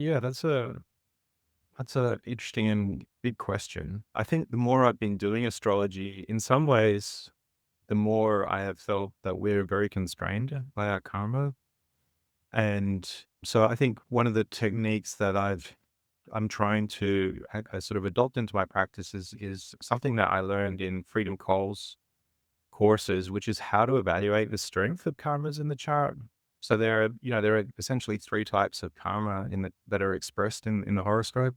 Yeah, that's a interesting and big question. I think the more I've been doing astrology, in some ways, the more I have felt that we're very constrained by our karma. And so I think one of the techniques that I'm trying to sort of adopt into my practices is something that I learned in Freedom Cole's courses, which is how to evaluate the strength of karmas in the chart. So there are essentially three types of karma that are expressed in the horoscope.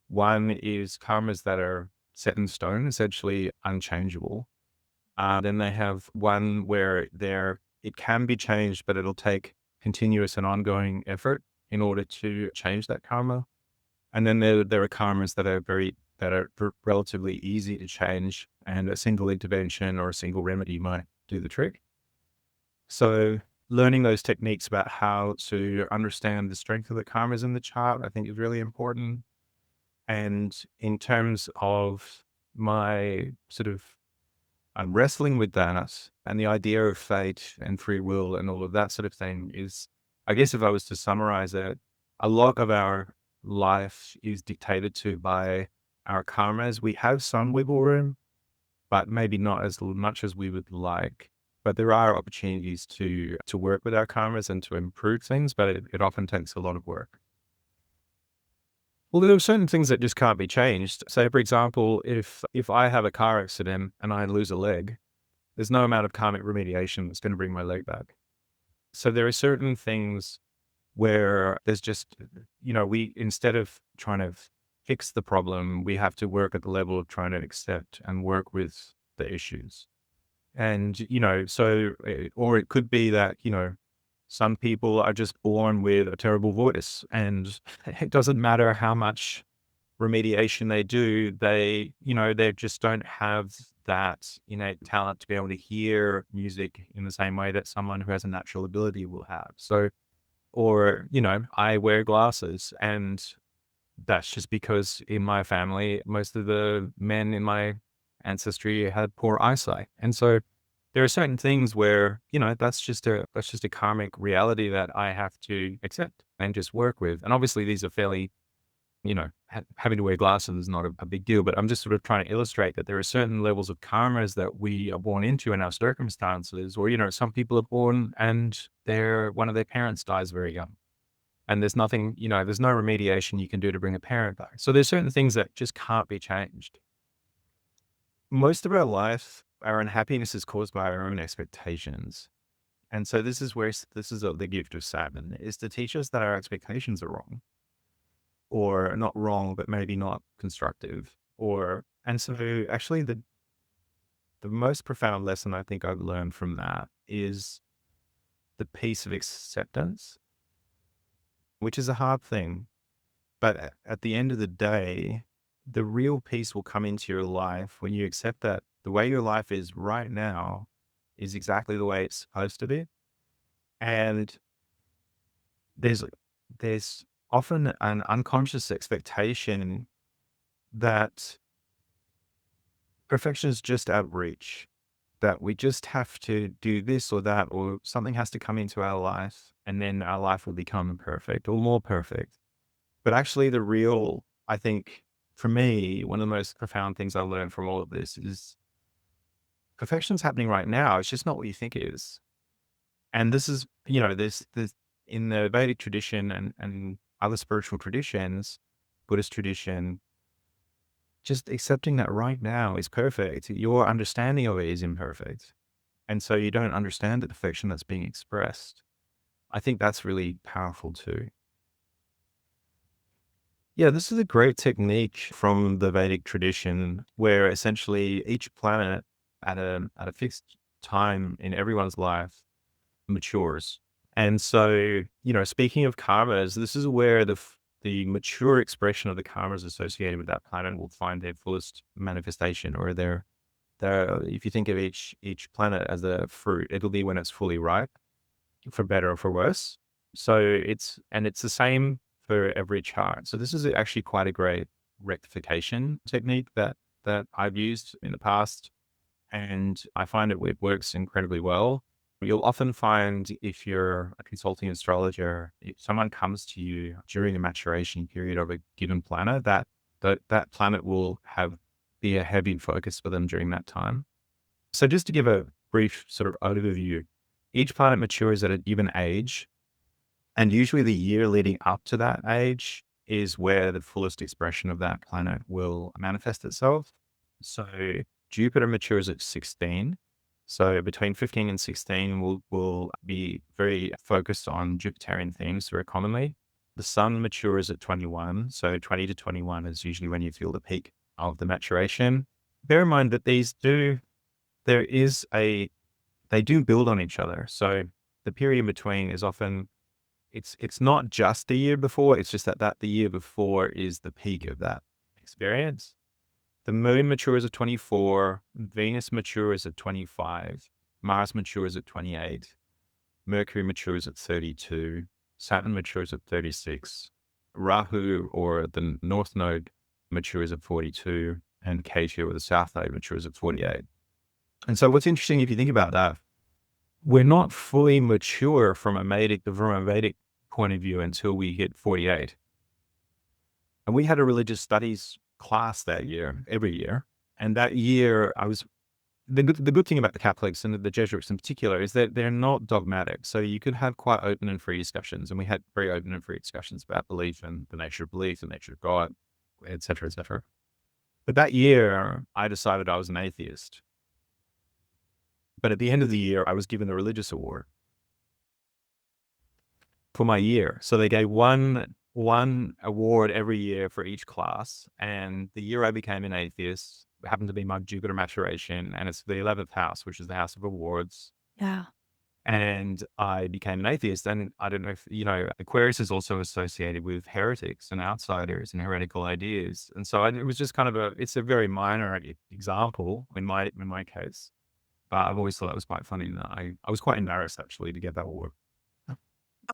One is karmas that are set in stone, essentially unchangeable. Then they have one where it can be changed, but it'll take continuous and ongoing effort in order to change that karma. And then there are karmas that are relatively easy to change, and a single intervention or a single remedy might do the trick. So learning those techniques about how to understand the strength of the karmas in the chart, I think is really important. And in terms of my sort of wrestling with that and the idea of fate and free will and all of that sort of thing is, I guess if I was to summarize it, a lot of our life is dictated to by our karmas. We have some wiggle room, but maybe not as much as we would like. But there are opportunities to work with our karmas and to improve things, but it often takes a lot of work. Well, there are certain things that just can't be changed. Say, for example, if I have a car accident and I lose a leg, there's no amount of karmic remediation that's going to bring my leg back. So there are certain things where there's just, we instead of trying to fix the problem, we have to work at the level of trying to accept and work with the issues. And, or it could be that, some people are just born with a terrible voice and it doesn't matter how much remediation they do, they just don't have that innate talent to be able to hear music in the same way that someone who has a natural ability will have. So, or, I wear glasses and that's just because in my family, most of the men in my ancestry had poor eyesight. And so there are certain things where, that's just a karmic reality that I have to accept and just work with. And obviously these are fairly, having to wear glasses is not a big deal, but I'm just sort of trying to illustrate that there are certain levels of karmas that we are born into in our circumstances, or, some people are born and one of their parents dies very young. And there's nothing, there's no remediation you can do to bring a parent back. So there's certain things that just can't be changed. Most of our life, our unhappiness is caused by our own expectations. And so the gift of Saturn is to teach us that our expectations are wrong, or not wrong, but maybe not constructive. And so actually the most profound lesson I think I've learned from that is the peace of acceptance, which is a hard thing. But at the end of the day, the real peace will come into your life when you accept that the way your life is right now is exactly the way it's supposed to be. And there's there's often an unconscious expectation that perfection is just out of reach, that we just have to do this or that, or something has to come into our life and then our life will become perfect or more perfect. But actually, I think for me, one of the most profound things I learned from all of this is perfection's happening right now. It's just not what you think it is. And this is, this in the Vedic tradition and other spiritual traditions, Buddhist tradition, just accepting that right now is perfect. Your understanding of it is imperfect. And so you don't understand the perfection that's being expressed. I think that's really powerful too. Yeah, this is a great technique from the Vedic tradition where essentially each planet at a fixed time in everyone's life matures. And so, speaking of karmas, this is where the mature expression of the karmas associated with that planet will find their fullest manifestation, or if you think of each planet as a fruit, it'll be when it's fully ripe, for better or for worse. So it's the same for every chart. So this is actually quite a great rectification technique that I've used in the past, and I find it works incredibly well. You'll often find if you're a consulting astrologer, if someone comes to you during a maturation period of a given planet, that planet will be a heavy focus for them during that time. So just to give a brief sort of overview, each planet matures at a given age, and usually the year leading up to that age is where the fullest expression of that planet will manifest itself. So Jupiter matures at 16. So between 15 and 16, will be very focused on Jupiterian themes very commonly. The sun matures at 21. So 20 to 21 is usually when you feel the peak of the maturation. Bear in mind that there is they do build on each other. So the period in between is often, it's not just the year before, it's just that the year before is the peak of that experience. The moon matures at 24, Venus matures at 25, Mars matures at 28, Mercury matures at 32, Saturn matures at 36, Rahu, or the North Node, matures at 42, and Ketu, or the South Node, matures at 48. And so what's interesting, if you think about that, we're not fully mature from a Vedic point of view until we hit 48. And we had a religious studies class that year, every year. And that year the good thing about the Catholics and the Jesuits in particular is that they're not dogmatic. So you could have quite open and free discussions. And we had very open and free discussions about belief and the nature of belief, the nature of God, et cetera, et cetera. But that year I decided I was an atheist. But at the end of the year, I was given a religious award for my year. So they gave one award every year for each class. And the year I became an atheist happened to be my Jupiter maturation, and it's the 11th house, which is the house of awards. Yeah. And I became an atheist. And I don't know if, Aquarius is also associated with heretics and outsiders and heretical ideas. And so it was just it's a very minor example in my case. But I've always thought that was quite funny. That I was quite embarrassed actually to get that award.